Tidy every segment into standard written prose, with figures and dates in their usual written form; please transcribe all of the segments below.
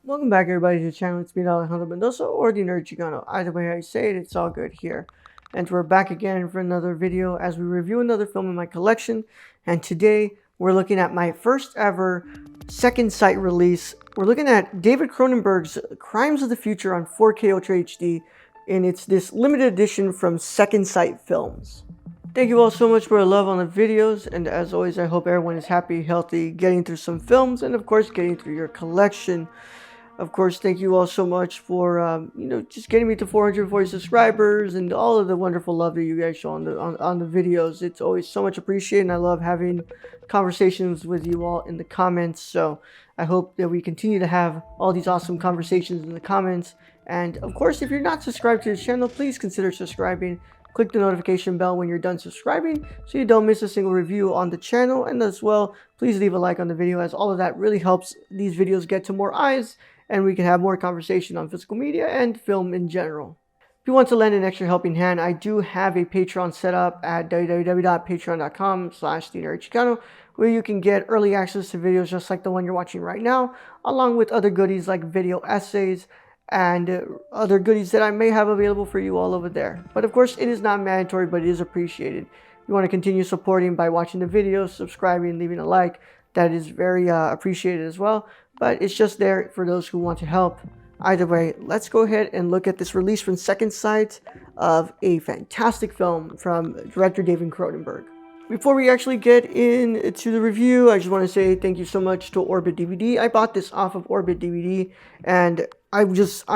Welcome back, everybody, to the channel. It's me, Alejandro Mendoza, or the Nerd Chicano. Either way I say it, it's all good here. And we're back again for another video as we review another film in my collection. And today, we're looking at my first ever Second Sight release. We're looking at David Cronenberg's Crimes of the Future on 4K Ultra HD. And it's this limited edition from Second Sight Films. Thank you all so much for the love on the videos, and as always, I hope everyone is happy, healthy, getting through some films, and of course, getting through your collection. Of course, thank you all so much for, just getting me to 440 subscribers and all of the wonderful love that you guys show on the videos. It's always so much appreciated, and I love having conversations with you all in the comments. So I hope that we continue to have all these awesome conversations in the comments. And of course, if you're not subscribed to the channel, please consider subscribing. Click the notification bell when you're done subscribing so you don't miss a single review on the channel. And as well, please leave a like on the video, as all of that really helps these videos get to more eyes and we can have more conversation on physical media and film in general. If you want to lend an extra helping hand, I do have a Patreon set up at www.patreon.com/thenerdchicano, where you can get early access to videos just like the one you're watching right now, along with other goodies like video essays and other goodies that I may have available for you all over there. But of course, it is not mandatory, but it is appreciated. If you want to continue supporting by watching the videos, subscribing, leaving a like, that is very appreciated as well. But it's just there for those who want to help. Either way, let's go ahead and look at this release from Second Sight of a fantastic film from director David Cronenberg. Before we actually get into the review, I just want to say thank you so much to Orbit DVD. I bought this off of Orbit DVD, and I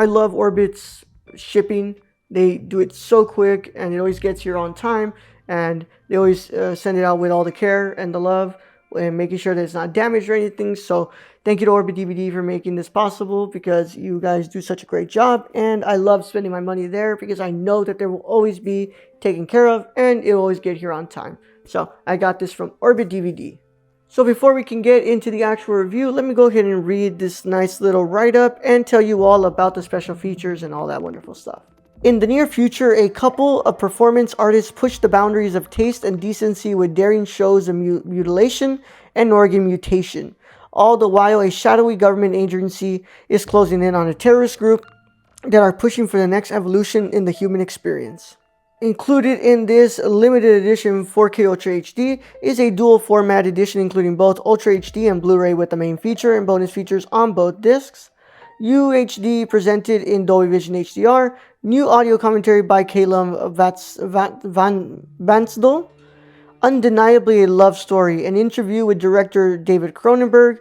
love Orbit's shipping. They do it so quick, and it always gets here on time, and they always send it out with all the care and the love, and making sure that it's not damaged or anything. So thank you to Orbit DVD for making this possible, because you guys do such a great job, and I love spending my money there because I know that there will always be taken care of, and it will always get here on time. So I got this from Orbit DVD. So before we can get into the actual review, let me go ahead and read this nice little write-up and tell you all about the special features and all that wonderful stuff. In the near future, a couple of performance artists push the boundaries of taste and decency with daring shows of mutilation and organ mutation. All the while, a shadowy government agency is closing in on a terrorist group that are pushing for the next evolution in the human experience. Included in this limited edition 4K Ultra HD is a dual format edition including both Ultra HD and Blu-ray with the main feature and bonus features on both discs. UHD presented in Dolby Vision HDR. New audio commentary by Calum Van Vansdal. Undeniably a love story. An interview with director David Cronenberg.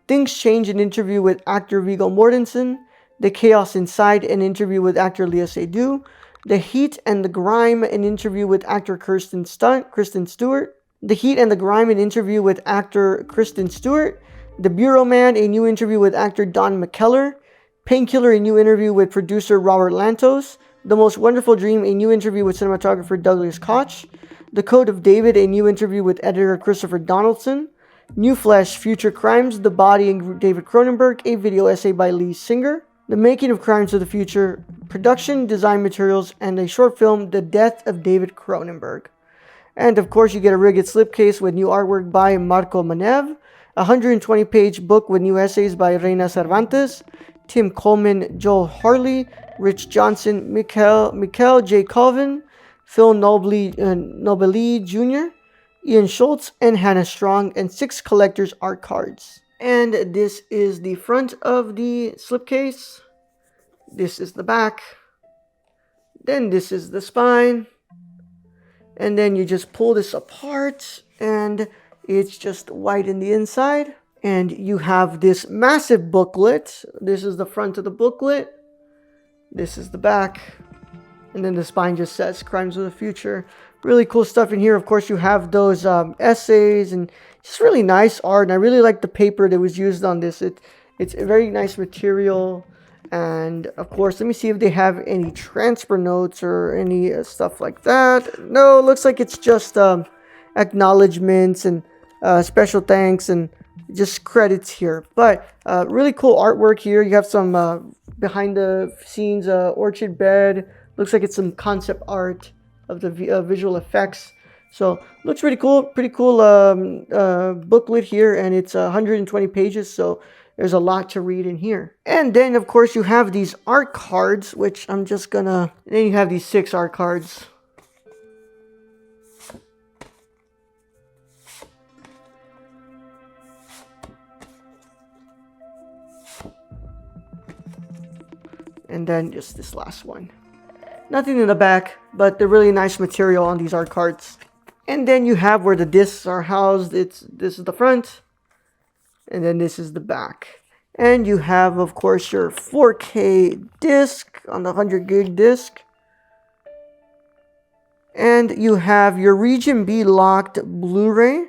Things Change, an interview with actor Viggo Mortensen. The Chaos Inside, an interview with actor Léa Seydoux. The Heat and the Grime, an interview with actor Kristen Stewart. The Heat and the Grime, an interview with actor Kristen Stewart. The Bureau Man, a new interview with actor Don McKellar. Painkiller, a new interview with producer Robert Lantos. The Most Wonderful Dream, a new interview with cinematographer Douglas Koch. The Code of David, a new interview with editor Christopher Donaldson. New Flesh, Future Crimes, The Body and David Cronenberg, a video essay by Lee Singer. The Making of Crimes of the Future, production, design materials, and a short film, The Death of David Cronenberg. And of course, you get a Rigged slipcase with new artwork by Marco Manev, a 120-page book with new essays by Reina Cervantes, Tim Coleman, Joel Harley, Rich Johnson, Mikhail J. Colvin, Phil Nobili Jr., Ian Schultz, and Hannah Strong, and 6 collector's art cards. And this is the front of the slipcase. This is the back. Then this is the spine. And then you just pull this apart and it's just white in the inside. And you have this massive booklet. This is the front of the booklet. This is the back. And then the spine just says Crimes of the Future. Really cool stuff in here. Of course, you have those essays and just really nice art. And I really like the paper that was used on this. It's a very nice material. And of course, let me see if they have any transfer notes or any stuff like that. No, it looks like it's just acknowledgements and special thanks and just credits here. But really cool artwork here. You have some behind the scenes orchid bed. Looks like it's some concept art of the visual effects. So looks pretty cool. Pretty cool booklet here, and it's 120 pages. So there's a lot to read in here. And then, of course, you have these art cards, which I'm just gonna... Then you have these 6 art cards. And then just this last one. Nothing in the back, but the really nice material on these art cards. And then you have where the discs are housed. This is the front, and then this is the back. And you have, of course, your 4K disc on the 100 gig disc. And you have your Region B locked Blu-ray.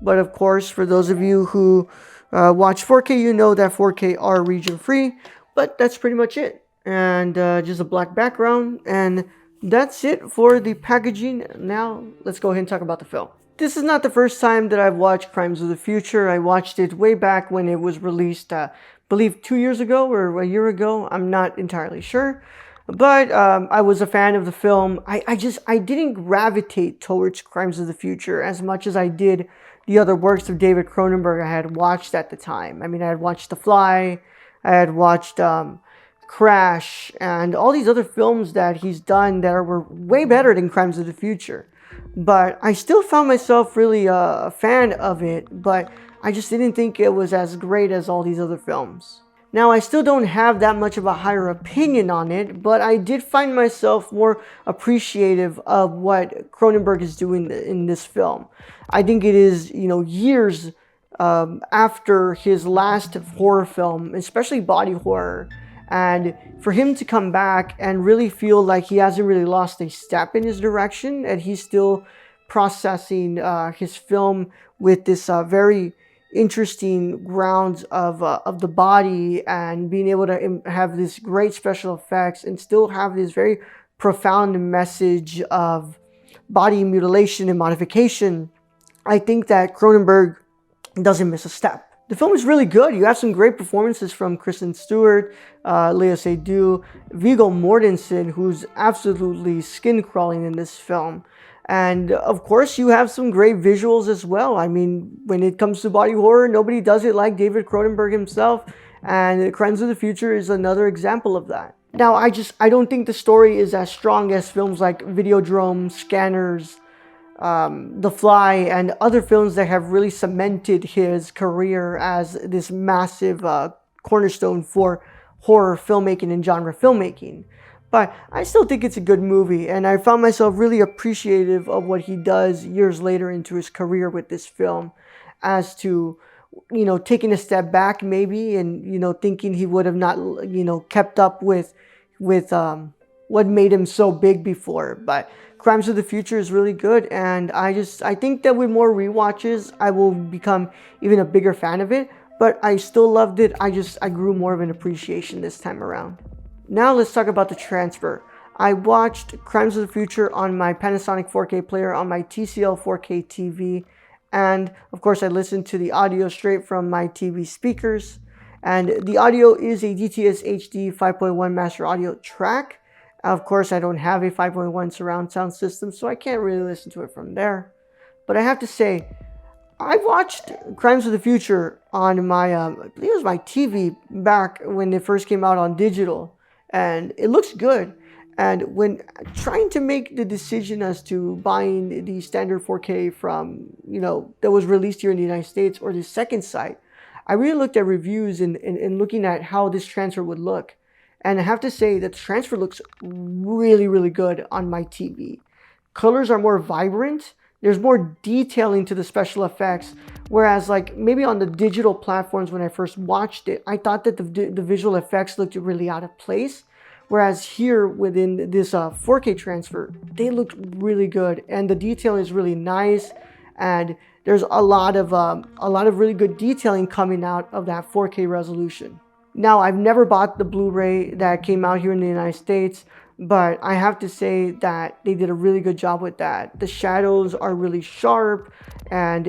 But of course, for those of you who watch 4K, you know that 4K are region free. But that's pretty much it. And just a black background. And that's it for the packaging. Now, let's go ahead and talk about the film. This is not the first time that I've watched Crimes of the Future. I watched it way back when it was released, I believe 2 years ago or a year ago. I'm not entirely sure. But I was a fan of the film. I didn't gravitate towards Crimes of the Future as much as I did the other works of David Cronenberg I had watched at the time. I mean, I had watched The Fly, I had watched Crash, and all these other films that he's done that were way better than Crimes of the Future. But I still found myself really a fan of it, but I just didn't think it was as great as all these other films. Now, I still don't have that much of a higher opinion on it, but I did find myself more appreciative of what Cronenberg is doing in this film. I think it is, years after his last horror film, especially body horror, and for him to come back and really feel like he hasn't really lost a step in his direction, and he's still processing his film with this very interesting grounds of the body, and being able to have this great special effects and still have this very profound message of body mutilation and modification. I think that Cronenberg doesn't miss a step. The film is really good. You have some great performances from Kristen Stewart, Lea Seydoux, Viggo Mortensen, who's absolutely skin-crawling in this film. And of course, you have some great visuals as well. I mean, when it comes to body horror, nobody does it like David Cronenberg himself. And Crimes of the Future is another example of that. Now, I don't think the story is as strong as films like Videodrome, Scanners, The Fly, and other films that have really cemented his career as this massive cornerstone for horror filmmaking and genre filmmaking. But I still think it's a good movie, and I found myself really appreciative of what he does years later into his career with this film, as to, taking a step back maybe, and, thinking he would have not, kept up with what made him so big before. But Crimes of the Future is really good, and I think that with more rewatches, I will become even a bigger fan of it. But I still loved it. I grew more of an appreciation this time around. Now let's talk about the transfer. I watched Crimes of the Future on my Panasonic 4K player on my TCL 4K TV, and of course I listened to the audio straight from my TV speakers, and the audio is a DTS HD 5.1 master audio track. Of course, I don't have a 5.1 surround sound system, so I can't really listen to it from there. But I have to say, I watched Crimes of the Future on my, I believe it was my TV back when it first came out on digital. And it looks good. And when trying to make the decision as to buying the standard 4K from, that was released here in the United States, or the second site, I really looked at reviews and looking at how this transfer would look. And I have to say that the transfer looks really, really good on my TV. Colors are more vibrant. There's more detailing to the special effects. Whereas like maybe on the digital platforms when I first watched it, I thought that the visual effects looked really out of place. Whereas here within this 4K transfer, they looked really good. And the detailing is really nice. And there's a lot of really good detailing coming out of that 4K resolution. Now, I've never bought the Blu-ray that came out here in the United States, but I have to say that they did a really good job with that. The shadows are really sharp, and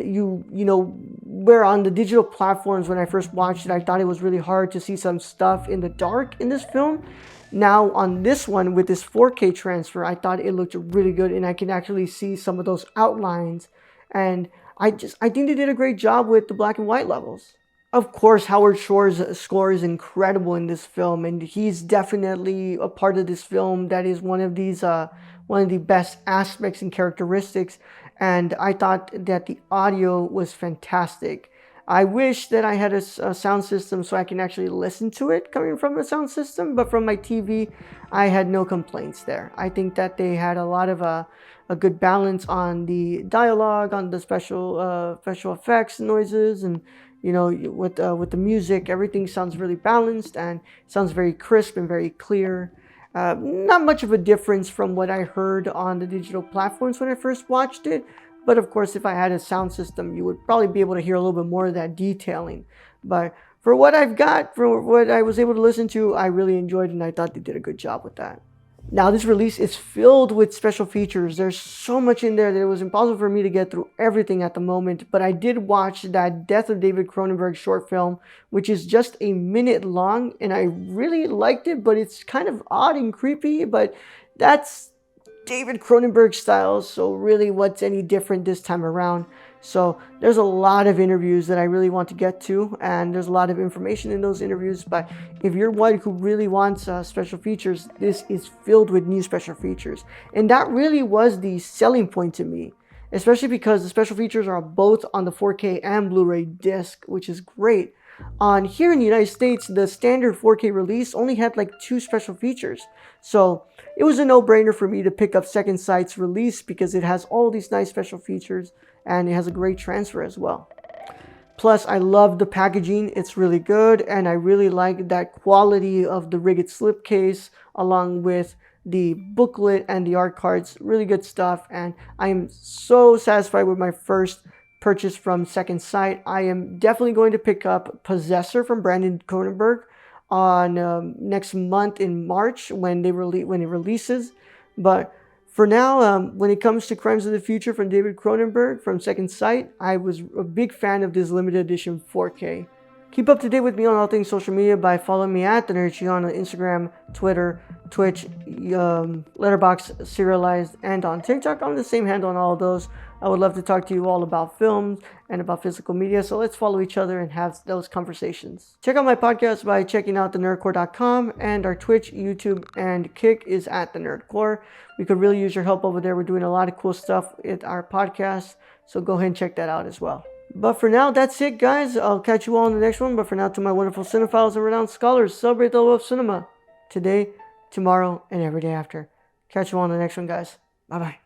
where on the digital platforms when I first watched it, I thought it was really hard to see some stuff in the dark in this film. Now on this one with this 4K transfer, I thought it looked really good, and I can actually see some of those outlines, and I think they did a great job with the black and white levels. Of course, Howard Shore's score is incredible in this film, and he's definitely a part of this film that is one of the best aspects and characteristics. And I thought that the audio was fantastic. I wish that I had a sound system so I can actually listen to it coming from a sound system, but from my TV, I had no complaints there. I think that they had a lot of a good balance on the dialogue, on the special effects, noises, and with the music, everything sounds really balanced and sounds very crisp and very clear. Not much of a difference from what I heard on the digital platforms when I first watched it, but of course, if I had a sound system, you would probably be able to hear a little bit more of that detailing. But for what I've got, for what I was able to listen to, I really enjoyed it, and I thought they did a good job with that. Now, this release is filled with special features. There's so much in there that it was impossible for me to get through everything at the moment, but I did watch that Death of David Cronenberg short film, which is just a minute long, and I really liked it, but it's kind of odd and creepy, but that's David Cronenberg style, so really what's any different this time around? So there's a lot of interviews that I really want to get to, and there's a lot of information in those interviews, but if you're one who really wants special features, this is filled with new special features. And that really was the selling point to me, especially because the special features are both on the 4K and Blu-ray disc, which is great. On here in the United States, the standard 4K release only had like 2 special features. So it was a no-brainer for me to pick up Second Sight's release because it has all these nice special features and it has a great transfer as well. Plus, I love the packaging. It's really good, and I really like that quality of the Riget slipcase along with the booklet and the art cards. Really good stuff, and I am so satisfied with my first purchase from Second Sight. I am definitely going to pick up Possessor from Brandon Cronenberg on next month in March when it releases. But for now, when it comes to Crimes of the Future from David Cronenberg from Second Sight, I was a big fan of this limited edition 4K. Keep up to date with me on all things social media by following me at The Nerd on Instagram, Twitter, Twitch, Letterboxd, Serialized, and on TikTok. I'm the same handle on all of those. I would love to talk to you all about films and about physical media, so let's follow each other and have those conversations. Check out my podcast by checking out thenerdcore.com, and our Twitch, YouTube, and Kick is at The Nerdcore. We could really use your help over there. We're doing a lot of cool stuff with our podcast, so go ahead and check that out as well. But for now, that's it, guys. I'll catch you all in the next one. But for now, to my wonderful cinephiles and renowned scholars, celebrate the love of cinema today, tomorrow, and every day after. Catch you all in the next one, guys. Bye-bye.